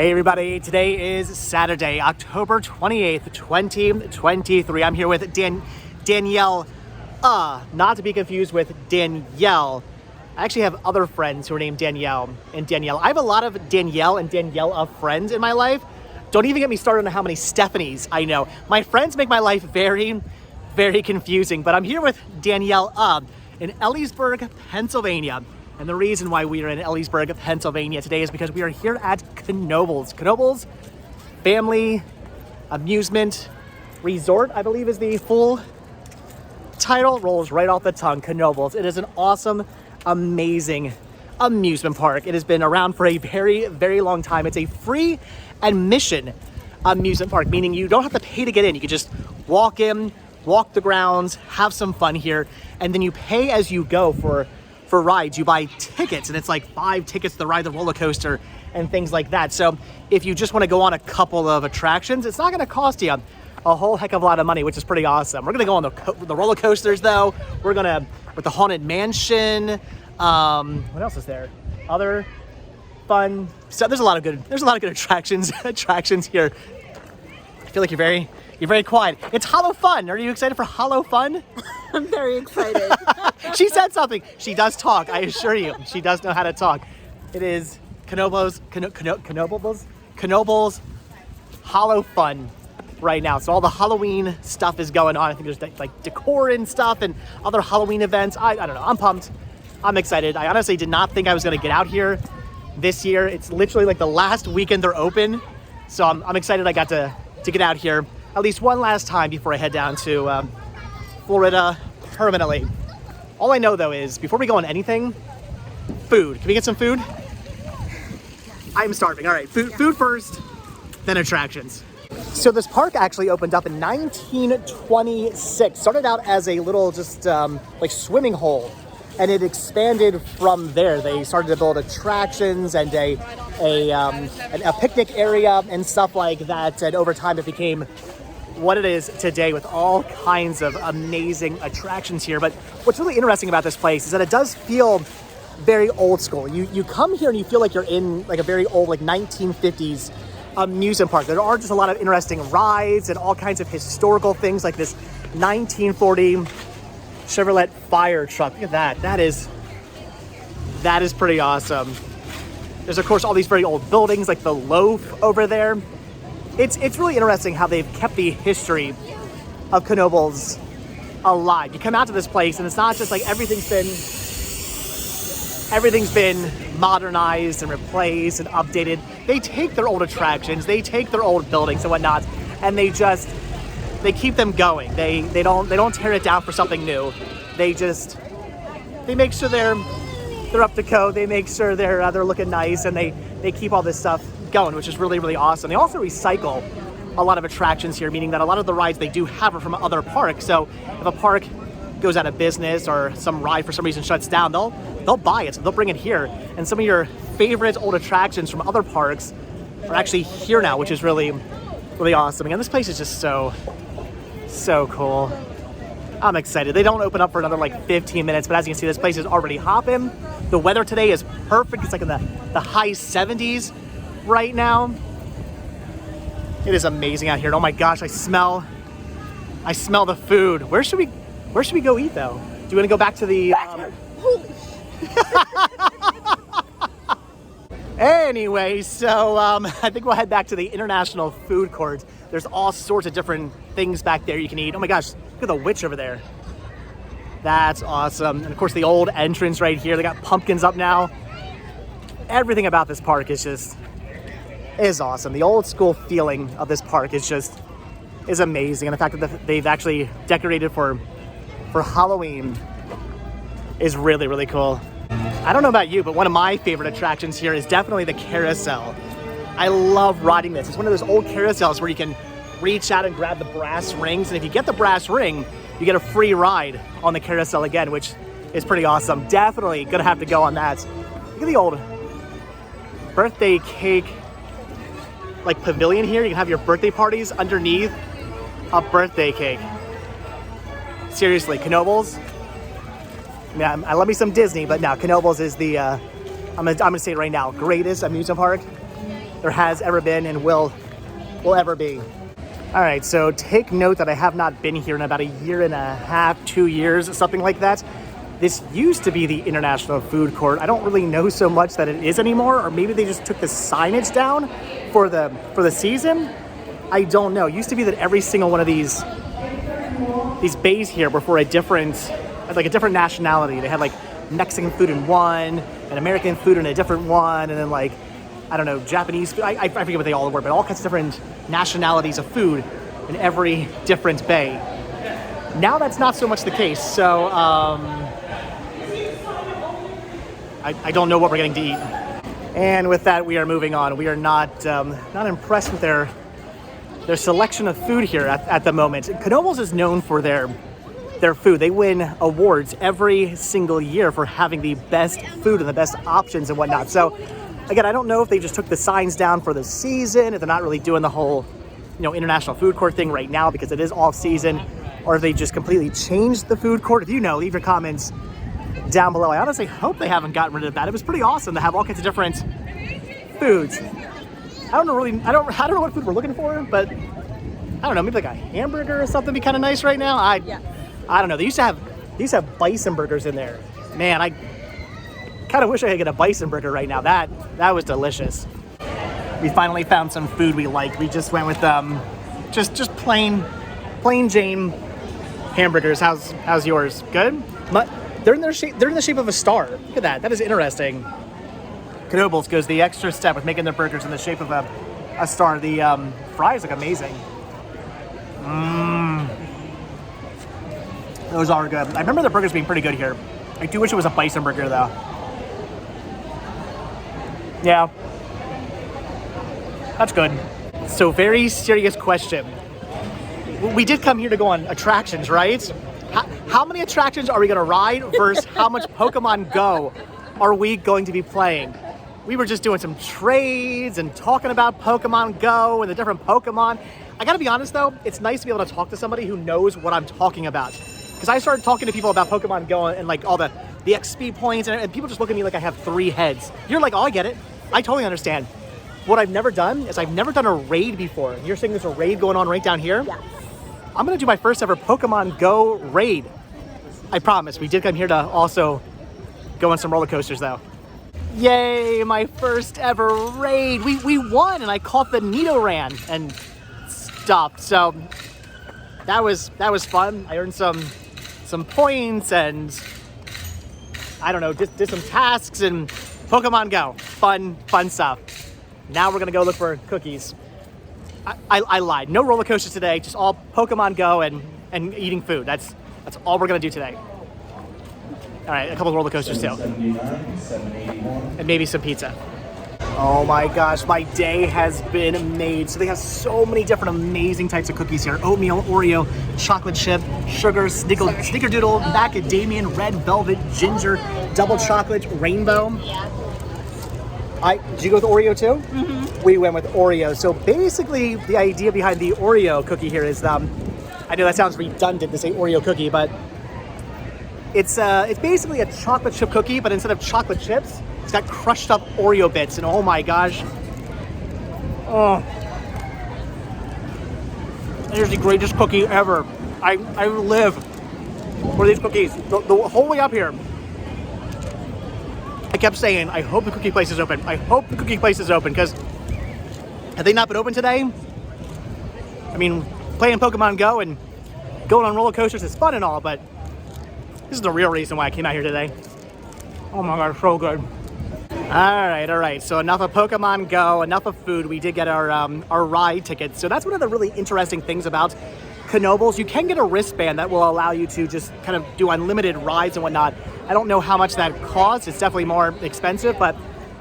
Hey everybody, today is Saturday, October 28th, 2023. I'm here with Danielle, not to be confused with Danielle. I actually have other friends who are named Danielle and Danielle. I have a lot of Danielle and Daniela friends in my life. Don't even get me started on how many Stephanies I know. My friends make my life very, very confusing, but I'm here with Danielle in Elysburg, Pennsylvania. And the reason why we are in Elysburg, Pennsylvania today is because we are here at Knoebels. Knoebels Family Amusement Resort, I believe is the full title. Rolls right off the tongue, Knoebels. It is an awesome, amazing amusement park. It has been around for a very, very long time. It's a free admission amusement park, meaning you don't have to pay to get in. You can just walk in, walk the grounds, have some fun here, and then you pay as you go for rides. You buy tickets, and it's like 5 tickets to ride the roller coaster and things like that. So if you just want to go on a couple of attractions, it's not going to cost you a whole heck of a lot of money, which is pretty awesome. We're going to go on the roller coasters though. We're going to, with the Haunted Mansion. What else is there? Other fun stuff. There's a lot of good attractions here. I feel like you're very quiet. It's Hallo-Fun. Are you excited for Hallo-Fun? I'm very excited. She said something. She does talk, I assure you. She does know how to talk. It is Knoebels Hallo-Fun right now. So all the Halloween stuff is going on. I think there's like decor and stuff and other Halloween events. I don't know. I'm pumped. I'm excited. I honestly did not think I was going to get out here this year. It's literally like the last weekend they're open. So I'm excited I got to get out here at least one last time before I head down to Florida permanently. All I know though is before we go on anything, food. Can we get some food? I'm starving. All right, food first, then attractions. So this park actually opened up in 1926. Started out as a little just like swimming hole, and it expanded from there. They started to build attractions and a picnic area and stuff like that. And over time, it became what it is today with all kinds of amazing attractions here. But what's really interesting about this place is that it does feel very old school. You come here and you feel like you're in like a very old, like 1950s amusement park. There are just a lot of interesting rides and all kinds of historical things like this 1940 Chevrolet fire truck. Look at that. That is pretty awesome. There's of course all these very old buildings like the Loaf over there. It's really interesting how they've kept the history of Knoebels alive. You come out to this place and it's not just like everything's been modernized and replaced and updated. They take their old attractions, they take their old buildings and whatnot, and they keep them going. They don't tear it down for something new. They make sure they're up to code. They make sure they're looking nice, and they keep all this stuff going, which is really, really awesome. They also recycle a lot of attractions here, meaning that a lot of the rides they do have are from other parks. So if a park goes out of business or some ride for some reason shuts down, they'll buy it, so they'll bring it here. And some of your favorite old attractions from other parks are actually here now, which is really, really awesome. Again, this place is just so cool. I'm excited. They don't open up for another like 15 minutes, but as you can see, this place is already hopping. The weather today is perfect. It's like in the high 70s right now. It is amazing out here. And oh my gosh, I smell the food. Where should we go eat though? Do you want to go back to the Anyway, so I think we'll head back to the International Food Court. There's all sorts of different things back there you can eat. Oh my gosh, look at the witch over there. That's awesome. And of course the old entrance right here. They got pumpkins up now. Everything about this park is awesome. The old school feeling of this park is amazing. And the fact that they've actually decorated for Halloween is really, really cool. I don't know about you, but one of my favorite attractions here is definitely the carousel. I love riding this. It's one of those old carousels where you can reach out and grab the brass rings. And if you get the brass ring, you get a free ride on the carousel again, which is pretty awesome. Definitely gonna have to go on that. Look at the old birthday cake like pavilion here. You can have your birthday parties underneath a birthday cake. Seriously, Knoebels. Yeah, I love me some Disney, but now Knoebels is the I'm gonna say it right now, greatest amusement park there has ever been and will ever be. All right, so take note that I have not been here in about a year and a half, 2 years, something like that. This used to be the International Food Court. I don't really know so much that it is anymore, or maybe they just took the signage down for the season. I don't know. It used to be that every single one of these bays here were for a different nationality. They had like Mexican food in one, and American food in a different one, and then like, I don't know, Japanese food. I forget what they all were, but all kinds of different nationalities of food in every different bay. Now that's not so much the case, so I don't know what we're getting to eat. And with that, we are moving on. We are not impressed with their selection of food here at the moment. Knoebels is known for their food. They win awards every single year for having the best food and the best options and whatnot. So again, I don't know if they just took the signs down for the season, if they're not really doing the whole, International Food Court thing right now because it is off season, or if they just completely changed the food court. If you know, leave your comments down below. I honestly hope they haven't gotten rid of that. It was pretty awesome to have all kinds of different foods. I don't know what food we're looking for, but I don't know, maybe like a hamburger or something would be kind of nice right now. I don't know. They used to have bison burgers in there. Man, I kind of wish I could get a bison burger right now. That was delicious. We finally found some food we like. We just went with just plain Jane hamburgers. How's yours? Good? They're in the shape of a star. Look at that. That is interesting. Knoebels goes the extra step with making their burgers in the shape of a star. The fries look amazing. Those are good. I remember the burgers being pretty good here. I do wish it was a bison burger though. Yeah. That's good. So very serious question. We did come here to go on attractions, right? How many attractions are we going to ride versus how much Pokemon Go are we going to be playing? We were just doing some trades and talking about Pokemon Go and the different Pokemon. I got to be honest though, it's nice to be able to talk to somebody who knows what I'm talking about. Because I started talking to people about Pokemon Go and like all the XP points and people just look at me like I have 3 heads. You're like, oh, I get it. I totally understand. What I've never done is I've never done a raid before. You're saying there's a raid going on right down here? Yes. I'm going to do my first ever Pokemon Go raid. I promise. We did come here to also go on some roller coasters though. Yay, my first ever raid. We won and I caught the Nidoran and stuff. So that was fun. I earned some points and I don't know, did some tasks and Pokemon Go. Fun stuff. Now we're going to go look for cookies. I lied. No roller coasters today, just all Pokemon Go and eating food. That's all we're going to do today. All right, a couple of roller coasters too. And maybe some pizza. Oh my gosh, my day has been made. So they have so many different amazing types of cookies here. Oatmeal, Oreo, chocolate chip, sugar, snickerdoodle, macadamia, red velvet, ginger, double chocolate, rainbow. Did you go with Oreo too? Mm-hmm. We went with Oreo. So basically the idea behind the Oreo cookie here is, I know that sounds redundant to say Oreo cookie, but it's basically a chocolate chip cookie, but instead of chocolate chips, it's got crushed up Oreo bits, and oh my gosh. Oh. It is the greatest cookie ever. I live for these cookies. The whole way up here, I kept saying, I hope the cookie place is open. I hope the cookie place is open, because had they not been open today, I mean, playing Pokemon Go and going on roller coasters is fun and all, but this is the real reason why I came out here today. Oh my god, so good. All right. So enough of Pokemon Go, enough of food. We did get our ride tickets. So that's one of the really interesting things about Knoebels. You can get a wristband that will allow you to just kind of do unlimited rides and whatnot. I don't know how much that costs. It's definitely more expensive, but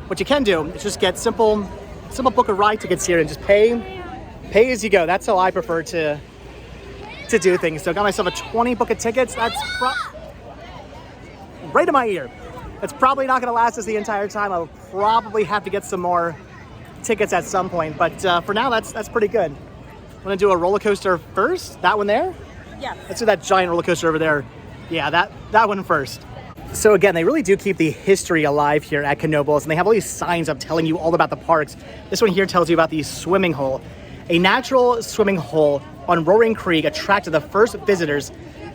what you can do is just get simple book of ride tickets here and just pay as you go. That's how I prefer to do things. So I got myself a 20 book of tickets. That's right in my ear. It's probably not going to last us the entire time. I'll probably have to get some more tickets at some point, but for now, that's pretty good. I'm going to do a roller coaster first. That one there? Yes. Let's do that giant roller coaster over there. Yeah, that one first. So again, they really do keep the history alive here at Knoebels, and they have all these signs up telling you all about the parks. This one here tells you about the swimming hole. A natural swimming hole on Roaring Creek attracted the first visitors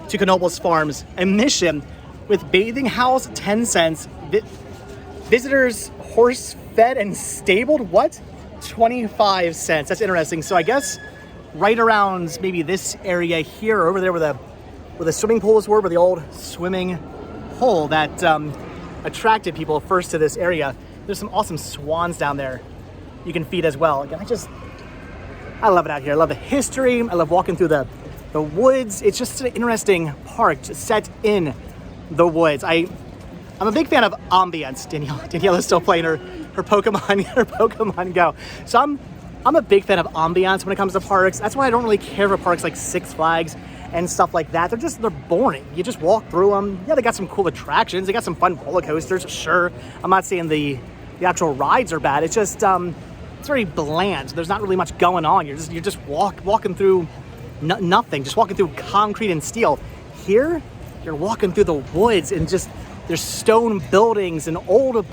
to Knoebels Farms. Admission with bathing house, 10 cents. Visitors horse fed and stabled, what? 25 cents. That's interesting. So I guess right around maybe this area here, or over there where the swimming pools were, where the old swimming hole that attracted people first to this area. There's some awesome swans down there you can feed as well. Again, I love it out here. I love the history. I love walking through the woods. It's just an interesting park set in the woods. I'm a big fan of ambience. Daniela's still playing her Pokemon Go. So I'm a big fan of ambiance when it comes to parks. That's why I don't really care for parks like Six Flags and stuff like that. They're boring. You just walk through them. Yeah, they got some cool attractions. They got some fun roller coasters, sure. I'm not saying the actual rides are bad. It's just it's very bland. There's not really much going on. You're just walking through nothing. Just walking through concrete and steel. Here, you're walking through the woods and just there's stone buildings and old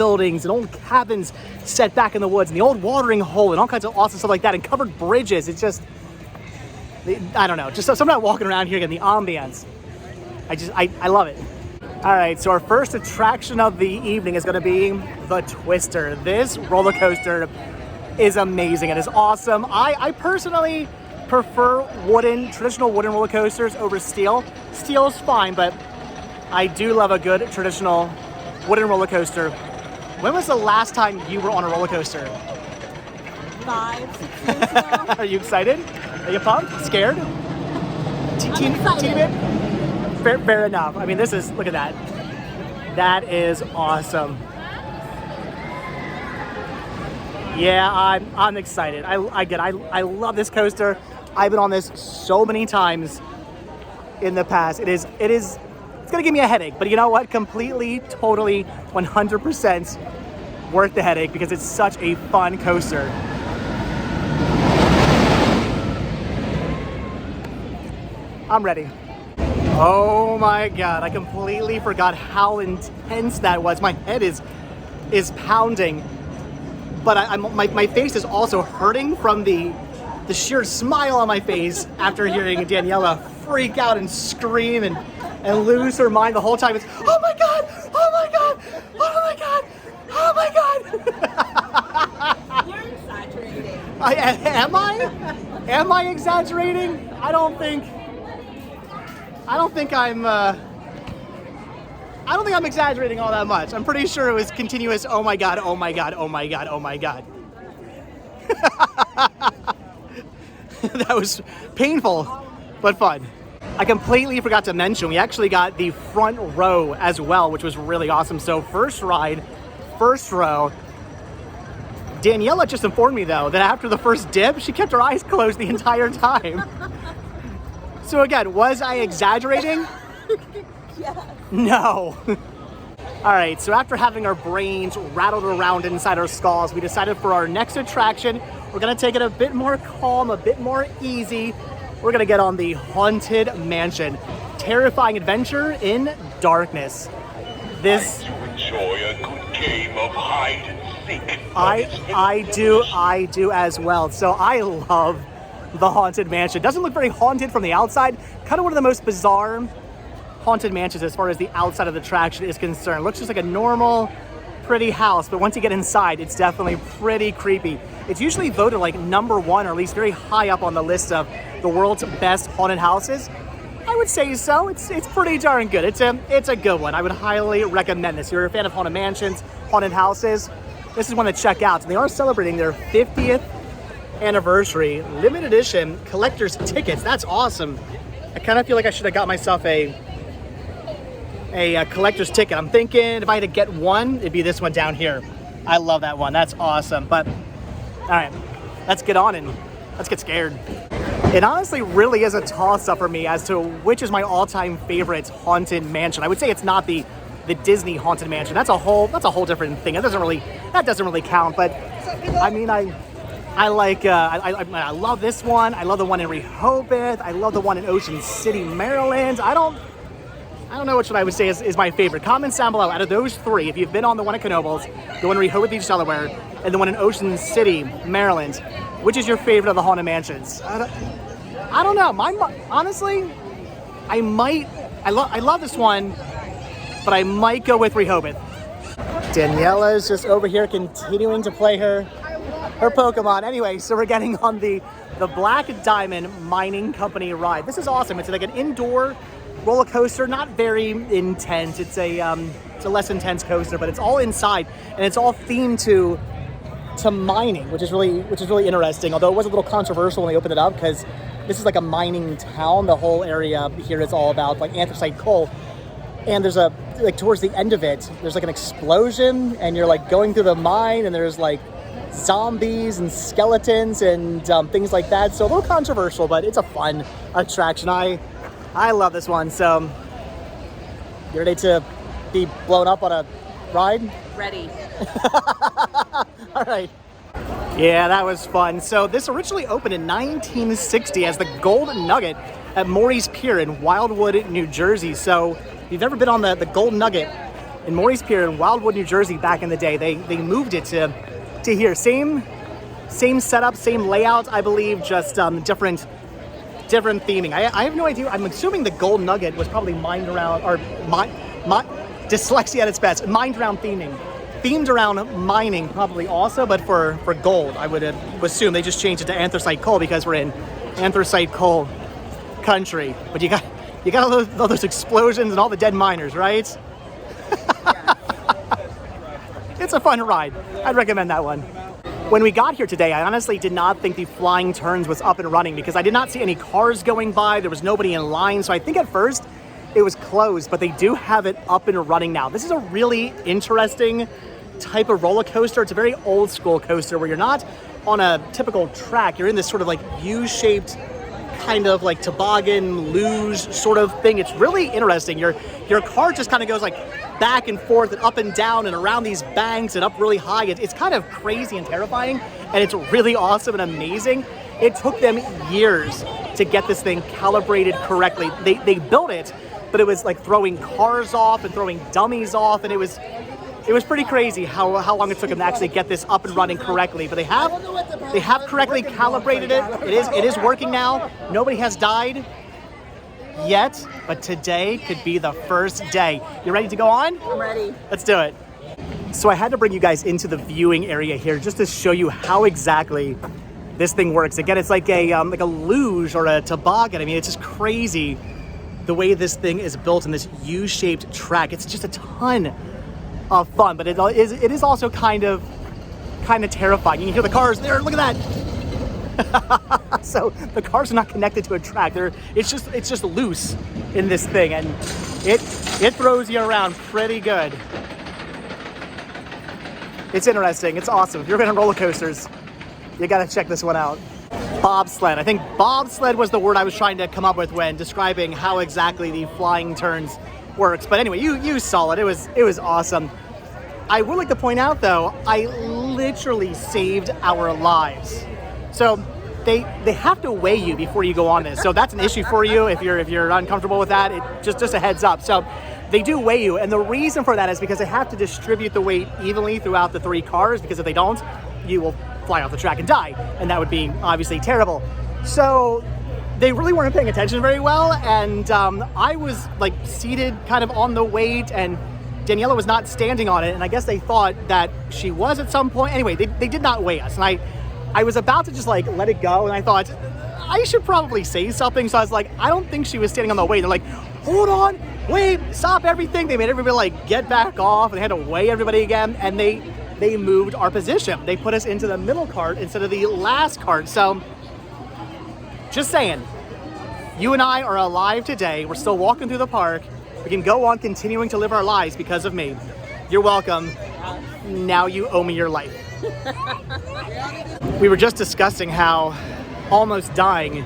cabins set back in the woods and the old watering hole and all kinds of awesome stuff like that and covered bridges. It's just, I don't know, just something about walking around here and the ambience. I love it. All right, so our first attraction of the evening is gonna be the Twister. This roller coaster is amazing. It is awesome. I personally prefer traditional wooden roller coasters over steel. Steel is fine, but I do love a good traditional wooden roller coaster. When was the last time you were on a roller coaster? 5, 6 years ago. Are you excited? Are you pumped? Scared? I'm excited. Fair enough. I mean, look at that. That is awesome. Yeah, I'm excited. I love this coaster. I've been on this so many times in the past. It's gonna give me a headache, but you know what? Completely, totally, 100% worth the headache because it's such a fun coaster. I'm ready. Oh my God, I completely forgot how intense that was. My head is pounding, but my face is also hurting from the sheer smile on my face after hearing Daniela freak out and scream and lose her mind the whole time. It's, oh my God, oh my God, oh my God, oh my God. You're exaggerating. Am I exaggerating? I don't think I'm exaggerating all that much. I'm pretty sure it was continuous, oh my God, oh my God, oh my God, oh my God. That was painful, but fun. I completely forgot to mention, we actually got the front row as well, which was really awesome. So first ride, first row. Daniela just informed me though, that after the first dip, she kept her eyes closed the entire time. So again, was I exaggerating? Yes. No. All right, so after having our brains rattled around inside our skulls, we decided for our next attraction, we're gonna take it a bit more calm, a bit more easy. We're gonna get on the Haunted Mansion. Terrifying adventure in darkness. This... I do enjoy a good game of hide and seek. I do as well. So I love the Haunted Mansion. Doesn't look very haunted from the outside. Kind of one of the most bizarre haunted mansions as far as the outside of the attraction is concerned. Looks just like a normal, pretty house, but once you get inside, it's definitely pretty creepy. It's usually voted like #1, or at least very high up on the list of the world's best haunted houses. I would say so. It's pretty darn good. It's a good one. I would highly recommend this. If you're a fan of haunted mansions, haunted houses, this is one to check out. And they are celebrating their 50th anniversary, limited edition collector's tickets. That's awesome. I kind of feel like I should have got myself a collector's ticket. I'm thinking if I had to get one, it'd be this one down here. I love that one. That's awesome. But all right, let's get on and let's get scared. It honestly really is a toss-up for me as to which is my all-time favorite haunted mansion. I would say it's not the Disney haunted mansion. That's a whole different thing. That doesn't really count. But I mean, I love this one. I love the one in Rehoboth. I love the one in Ocean City, Maryland. I I don't know which one I would say is my favorite. Comment down below, out of those three, if you've been on the one at Knoebels, the one in Rehoboth Beach, Delaware, and the one in Ocean City, Maryland, which is your favorite of the Haunted Mansions? I don't know. Mine, honestly, I love this one, but I might go with Rehoboth. Daniela's just over here continuing to play her Pokemon. Anyway, so we're getting on the Black Diamond Mining Company ride. This is awesome. It's like an indoor roller coaster, not very intense. It's a less intense coaster, but it's all inside and it's all themed to mining, which is really interesting. Although it was a little controversial when they opened it up because this is like a mining town. The whole area here is all about like anthracite coal. And there's towards the end of it, there's like an explosion and you're like going through the mine and there's like zombies and skeletons and things like that. So a little controversial, but it's a fun attraction. I love this one. So you ready to be blown up on a ride? Ready. All right. Yeah, that was fun. So this originally opened in 1960 as the Golden Nugget at Morey's Pier in Wildwood, New Jersey. So if you've ever been on the Golden Nugget in Morey's Pier in Wildwood, New Jersey back in the day, they moved it to here. Same setup, same layout, I believe, just different theming. I have no idea. I'm assuming the Golden Nugget was probably mined around, or dyslexia at its best, mined around theming. Themed around mining probably also, but for gold, I would assume they just changed it to anthracite coal because we're in anthracite coal country. But you got all those explosions and all the dead miners, right? It's a fun ride. I'd recommend that one. When we got here today, I honestly did not think the Flying Turns was up and running because I did not see any cars going by. There was nobody in line. So I think at first it was closed, but they do have it up and running now. This is a really interesting type of roller coaster. It's a very old school coaster where you're not on a typical track. You're in this sort of like U-shaped kind of like toboggan luge sort of thing. It's really interesting. Your car just kind of goes like back and forth and up and down and around these banks and up really high. It's kind of crazy and terrifying, and it's really awesome and amazing. It took them years to get this thing calibrated correctly. They built it, but it was like throwing cars off and throwing dummies off, and it was pretty crazy how long it took them to actually get this up and running correctly. But they have correctly calibrated it. It is working now. Nobody has died yet, but today could be the first day. You ready to go on? I'm ready. Let's do it. So I had to bring you guys into the viewing area here just to show you how exactly this thing works. Again, it's like a luge or a toboggan. I mean, it's just crazy the way this thing is built in this U-shaped track. It's just a ton of fun, but it is also kind of terrifying. You can hear the cars there. Look at that. So the cars are not connected to a track. It's just loose in this thing, and it throws you around pretty good. It's interesting. It's awesome. If you're on roller coasters, you got to check this one out. Bobsled. I think bobsled was the word I was trying to come up with when describing how exactly the Flying Turns works. But anyway, you saw it. It was awesome. I would like to point out though, I literally saved our lives. So they have to weigh you before you go on this. So that's an issue for you if you're uncomfortable with that. It just a heads up. So they do weigh you, and the reason for that is because they have to distribute the weight evenly throughout the three cars, because if they don't, you will fly off the track and die, and that would be obviously terrible. So they really weren't paying attention very well, and I was like seated kind of on the weight, and Daniela was not standing on it, and I guess they thought that she was at some point. Anyway, they did not weigh us, and I was about to just like let it go, and I thought I should probably say something. So I was like, I don't think she was standing on the weight. They're like, hold on, wait, stop everything. They made everybody like get back off, and they had to weigh everybody again, and they moved our position. They put us into the middle cart instead of the last cart. So just saying, you and I are alive today. We're still walking through the park. We can go on continuing to live our lives because of me. You're welcome. Now you owe me your life. We were just discussing how almost dying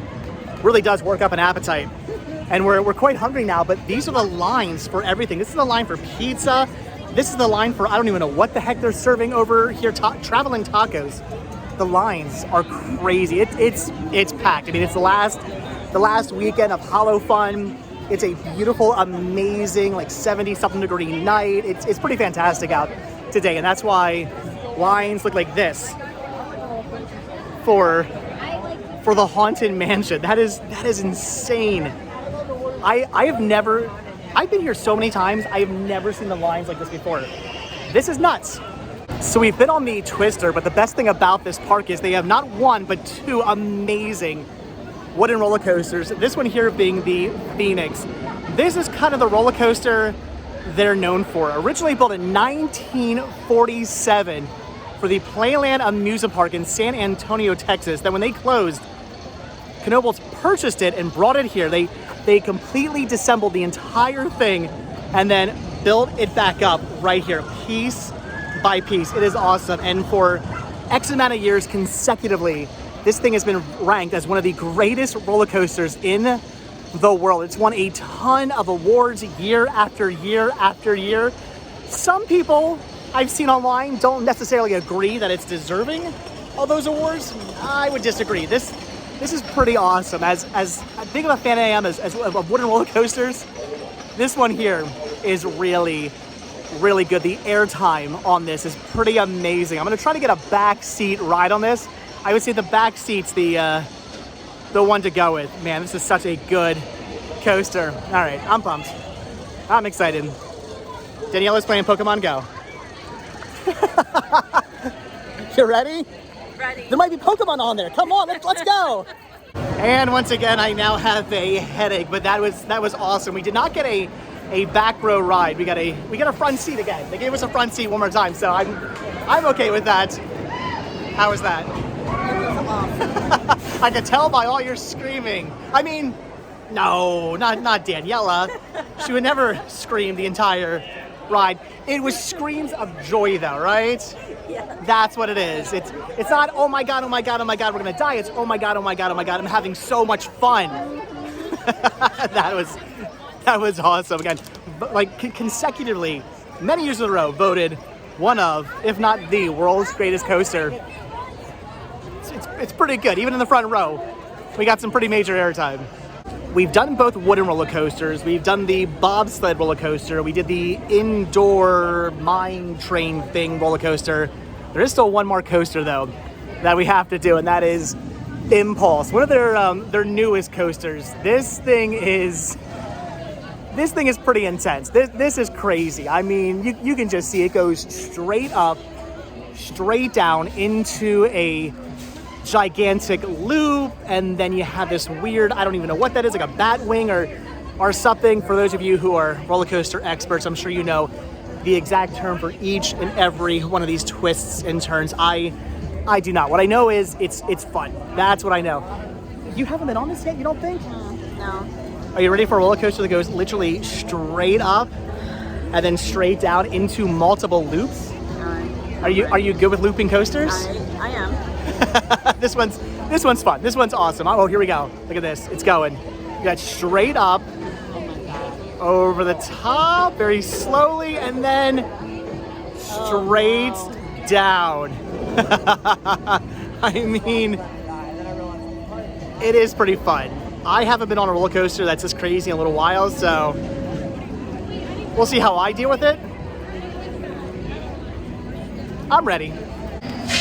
really does work up an appetite. And we're quite hungry now, but these are the lines for everything. This is the line for pizza. This is the line for, I don't even know what the heck they're serving over here, traveling tacos. The lines are crazy. It's packed. I mean, it's the last weekend of Hallo-Fun. It's a beautiful, amazing, like 70-something degree night. It's pretty fantastic out today, and that's why lines look like this for the Haunted Mansion. That is insane. I've been here so many times, I have never seen the lines like this before. This is nuts. So we've been on the Twister, but the best thing about this park is they have not one, but two amazing wooden roller coasters. This one here being the Phoenix. This is kind of the roller coaster they're known for. Originally built in 1947 for the Playland Amusement Park in San Antonio, Texas. Then when they closed, Knoebels purchased it and brought it here. They completely disassembled the entire thing and then built it back up right here, piece by piece. It is awesome. And for X amount of years consecutively, this thing has been ranked as one of the greatest roller coasters in the world. It's won a ton of awards year after year after year. Some people I've seen online don't necessarily agree that it's deserving of those awards. I would disagree. This is pretty awesome. As big of a fan I am as of wooden roller coasters, this one here is really, really good. The airtime on this is pretty amazing. I'm gonna try to get a back seat ride on this. I would say the back seat's the one to go with. Man, this is such a good coaster. All right, I'm pumped. I'm excited. Daniela's playing Pokemon Go. You ready? Ready. There might be Pokemon on there. Come on, let's go. And once again, I now have a headache, but that was awesome. We did not get a back row ride. We got a front seat again. They gave us a front seat one more time, so I'm okay with that. How was that? I could tell by all your screaming. I mean, no, not Daniela. She would never scream the entire ride. It was screams of joy though, right? Yeah. That's what it is. It's not, oh my God, we're gonna die. It's, oh my God, I'm having so much fun. That was awesome. Again, like consecutively, many years in a row, voted one of, if not the world's greatest coaster. It's pretty good. Even in the front row, we got some pretty major airtime. We've done both wooden roller coasters. We've done the bobsled roller coaster. We did the indoor mine train thing roller coaster. There is still one more coaster though that we have to do, and that is Impulse, one of their newest coasters. This thing is pretty intense. This is crazy. I mean, you can just see it goes straight up, straight down into a gigantic loop, and then you have this weird, I don't even know what that is, like a bat wing or something. For those of you who are roller coaster experts, I'm sure you know the exact term for each and every one of these twists and turns. I do not. What I know is it's fun. That's what I know. You haven't been on this yet, you don't think? No. Are you ready for a roller coaster that goes literally straight up and then straight down into multiple loops? Are you good with looping coasters? I am. This one's fun. This one's awesome. Oh, here we go. Look at this. It's going. You got straight up, over the top, very slowly, and then straight down. I mean, it is pretty fun. I haven't been on a roller coaster that's this crazy in a little while, so we'll see how I deal with it. I'm ready.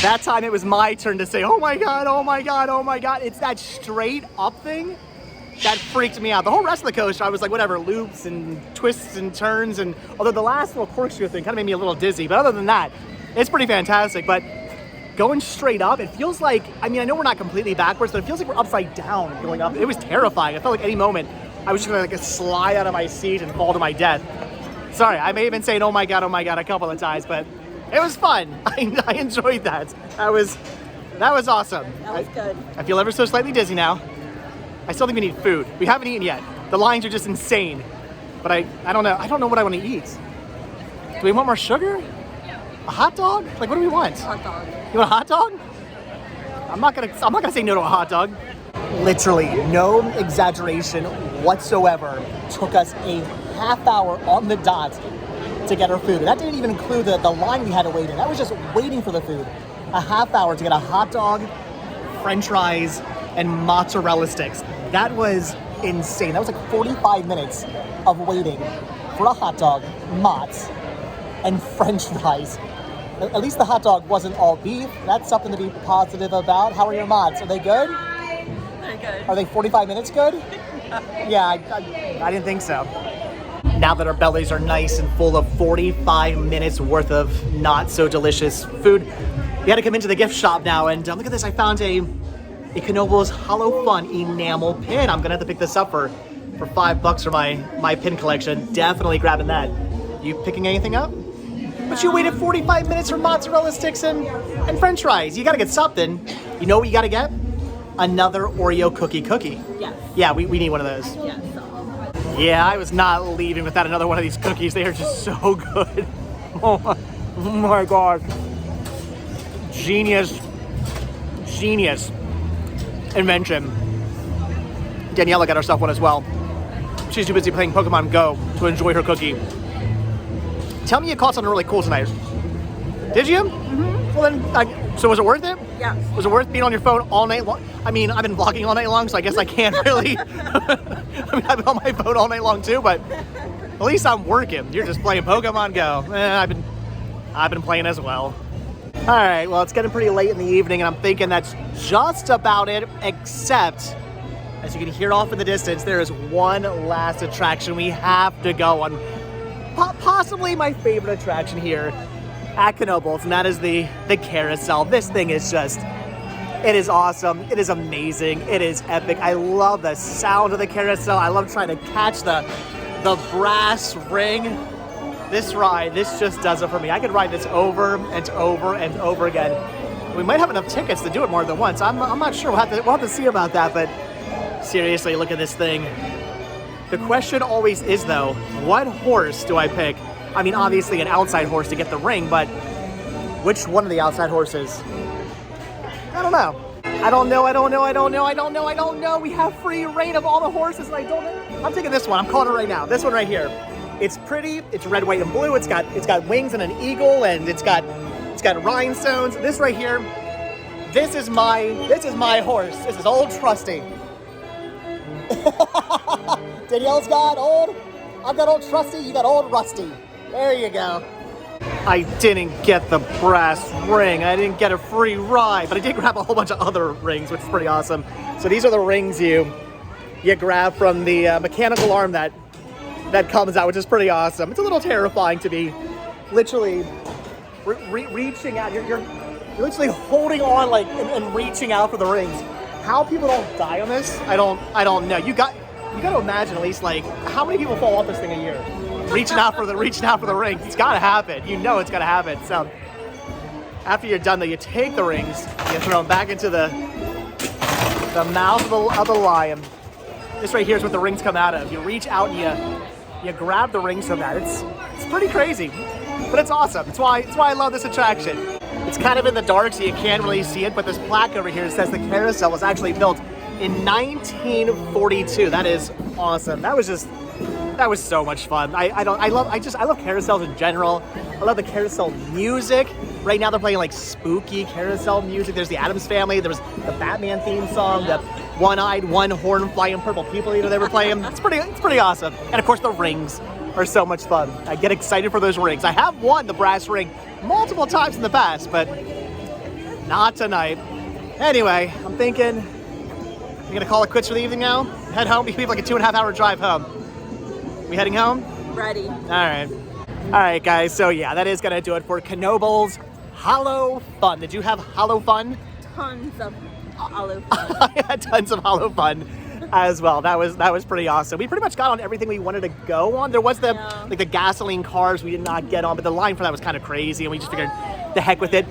That time it was my turn to say, oh my God. It's that straight up thing that freaked me out. The whole rest of the coaster, I was like, whatever, loops and twists and turns. And although the last little corkscrew thing kind of made me a little dizzy, but other than that, it's pretty fantastic. But going straight up, it feels like, I mean, I know we're not completely backwards, but it feels like we're upside down going up. It was terrifying. I felt like any moment I was just gonna like slide out of my seat and fall to my death. Sorry, I may have been saying, oh my God, a couple of times, but it was fun. I enjoyed that. That was awesome. That was good. I feel ever so slightly dizzy now. I still think we need food. We haven't eaten yet. The lines are just insane. But I don't know. I don't know what I want to eat. Do we want more sugar? A hot dog? Like, what do we want? Hot dog. You want a hot dog? I'm not gonna say no to a hot dog. Literally, no exaggeration whatsoever. Took us a half hour on the dot to get our food. And that didn't even include the line we had to wait in. That was just waiting for the food. A half hour to get a hot dog, French fries, and mozzarella sticks. That was insane. That was like 45 minutes of waiting for a hot dog, mozz, and french fries. At least the hot dog wasn't all beef. That's something to be positive about. How are your mozz? Are they good? They're good. Are they 45 minutes good? Yeah, I didn't think so. Now that our bellies are nice and full of 45 minutes worth of not so delicious food, we had to come into the gift shop now, and look at this. I found a Knoebels Hallo-Fun enamel pin. I'm gonna have to pick this up for $5 for my pin collection. Definitely grabbing that. You picking anything up? But you waited 45 minutes for mozzarella sticks and french fries. You gotta get something. You know what you gotta get? Another Oreo cookie. Yes. Yeah, we need one of those. Yes. Yeah, I was not leaving without another one of these cookies. They are just so good. Oh my God. Genius invention. Daniela got herself one as well. She's too busy playing Pokemon Go to enjoy her cookie. Tell me you caught something really cool tonight. Did you? Mm-hmm. Well then, so was it worth it? Yeah. Was it worth being on your phone all night long? I mean, I've been vlogging all night long, so I guess I can't really. I mean, I've been on my phone all night long too, but at least I'm working. You're just playing Pokemon Go. I've been playing as well. All right, well, it's getting pretty late in the evening, and I'm thinking that's just about it, except, as you can hear off in the distance, there is one last attraction we have to go on. Possibly my favorite attraction here at Knoebels, and that is the carousel. This thing is just, it is awesome. It is amazing. It is epic. I love the sound of the carousel. I love trying to catch the brass ring. This ride, this just does it for me. I could ride this over and over and over again. We might have enough tickets to do it more than once. I'm not sure. We'll have to see about that, but seriously, look at this thing. The question always is, though, what horse do I pick? I mean, obviously an outside horse to get the ring, but which one of the outside horses? I don't know. I don't know. We have free reign of all the horses, and I don't know. I'm taking this one. I'm calling it right now. This one right here. It's pretty. It's red, white, and blue. It's got wings and an eagle, and it's got rhinestones. This right here. This is my horse. This is Old Trusty. Danielle's got old. I've got Old Trusty. You got Old Rusty. There you go. I didn't get the brass ring. I didn't get a free ride, but I did grab a whole bunch of other rings, which is pretty awesome. So these are the rings you grab from the mechanical arm that comes out, which is pretty awesome. It's a little terrifying to be literally reaching out. You're literally holding on like and reaching out for the rings. How people don't die on this, I don't know. You got to imagine at least like how many people fall off this thing a year, reaching out for the rings. It's got to happen. You know it's got to happen. So after you're done, though, you take the rings, you throw them back into the mouth of the lion. This right here is what the rings come out of. You reach out and you grab the rings from that. It's pretty crazy, but it's awesome. It's why I love this attraction. It's kind of in the dark, so you can't really see it, but this plaque over here says the carousel was actually built in 1942. That is awesome. That was so much fun. I love carousels in general. I love the carousel music. Right now they're playing like spooky carousel music. There's the Addams Family. There was the Batman theme song, the one-eyed, one-horn flying purple people eater they were playing. It's pretty awesome. And of course the rings are so much fun. I get excited for those rings. I have won the brass ring multiple times in the past, but not tonight. Anyway, I'm thinking we're gonna call it quits for the evening now. Head home. We have like a 2.5 hour drive home. We heading home? Ready. All right, guys. So yeah, that is gonna do it for Knoebels Hallo-Fun. Did you have Hallo-Fun? Tons of Hallo-Fun. I had tons of Hallo-Fun as well. That was pretty awesome. We pretty much got on everything we wanted to go on. There was the gasoline cars we did not get on, but the line for that was kind of crazy, and we just figured the heck with it.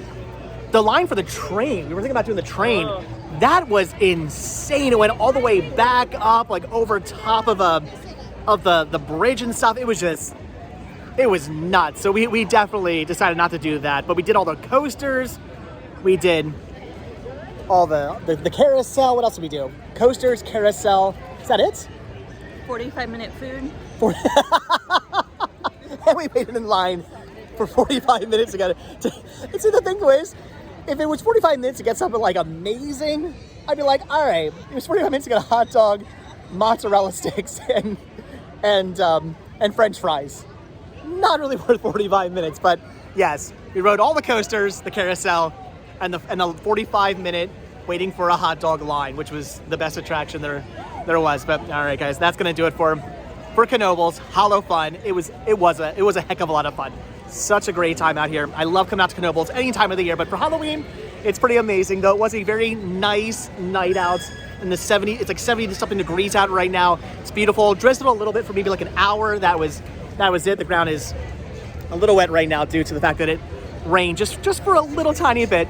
The line for the train, we were thinking about doing the train. Oh. That was insane. It went all the way back up, like over top of the bridge and stuff. It was nuts. So we definitely decided not to do that. But we did all the coasters. We did all the carousel. What else did we do? Coasters, carousel. Is that it? 45-minute food. And we waited in line for 45 minutes to get it. And see, the thing was, if it was 45 minutes to get something like amazing, I'd be like, all right, it was 45 minutes to get a hot dog mozzarella sticks and French fries. Not really worth 45 minutes, but yes, we rode all the coasters, the carousel, and the 45-minute waiting for a hot dog line, which was the best attraction there was. But all right, guys, that's gonna do it for Knoebels Hallo-Fun. It was a heck of a lot of fun. Such a great time out here. I love coming out to Knoebels any time of the year, but for Halloween, it's pretty amazing. Though it was a very nice night out in the 70. It's like 70 to something degrees out right now. It's beautiful. Drizzled a little bit for maybe like an hour. That was it. The ground is a little wet right now due to the fact that it rained just for a little tiny bit.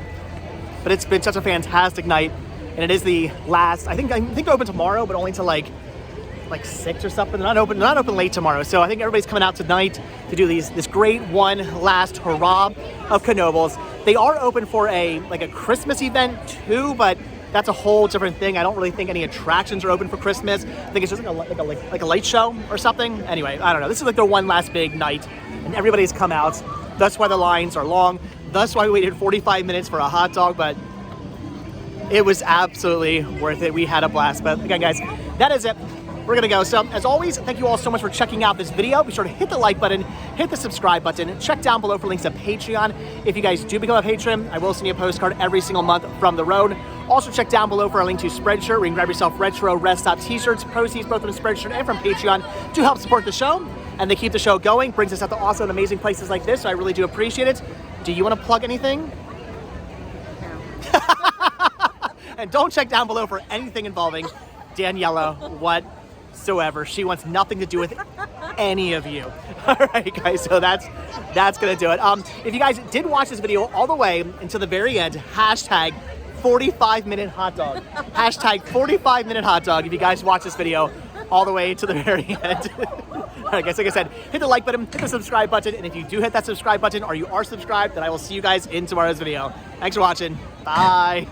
But it's been such a fantastic night, and it is the last. I think they're open tomorrow, but only to like 6 or something. They're not open late tomorrow. So I think everybody's coming out tonight to do this great one last hurrah of Knoebels. They are open for a Christmas event too, but that's a whole different thing. I don't really think any attractions are open for Christmas. I think it's just like a light show or something. Anyway, I don't know. This is like their one last big night, and everybody's come out. That's why the lines are long. That's why we waited 45 minutes for a hot dog, but it was absolutely worth it. We had a blast. But again, guys, that is it. We're gonna go. So as always, thank you all so much for checking out this video. Be sure to hit the like button, hit the subscribe button, check down below for links to Patreon. If you guys do become a patron, I will send you a postcard every single month from the road. Also check down below for a link to Spreadshirt, where you can grab yourself retro Rest Stop t-shirts, proceeds both from Spreadshirt and from Patreon to help support the show. And they keep the show going, brings us out to awesome and amazing places like this, so I really do appreciate it. Do you want to plug anything? No. And don't check down below for anything involving Daniela whatsoever. She wants nothing to do with any of you. All right, guys, so that's gonna do it. If you guys did watch this video all the way until the very end, hashtag 45-minute hot dog. Hashtag 45-minute hot dog if you guys watch this video all the way to the very end. All right, guys, like I said, hit the like button, hit the subscribe button, and if you do hit that subscribe button or you are subscribed, then I will see you guys in tomorrow's video. Thanks for watching. Bye.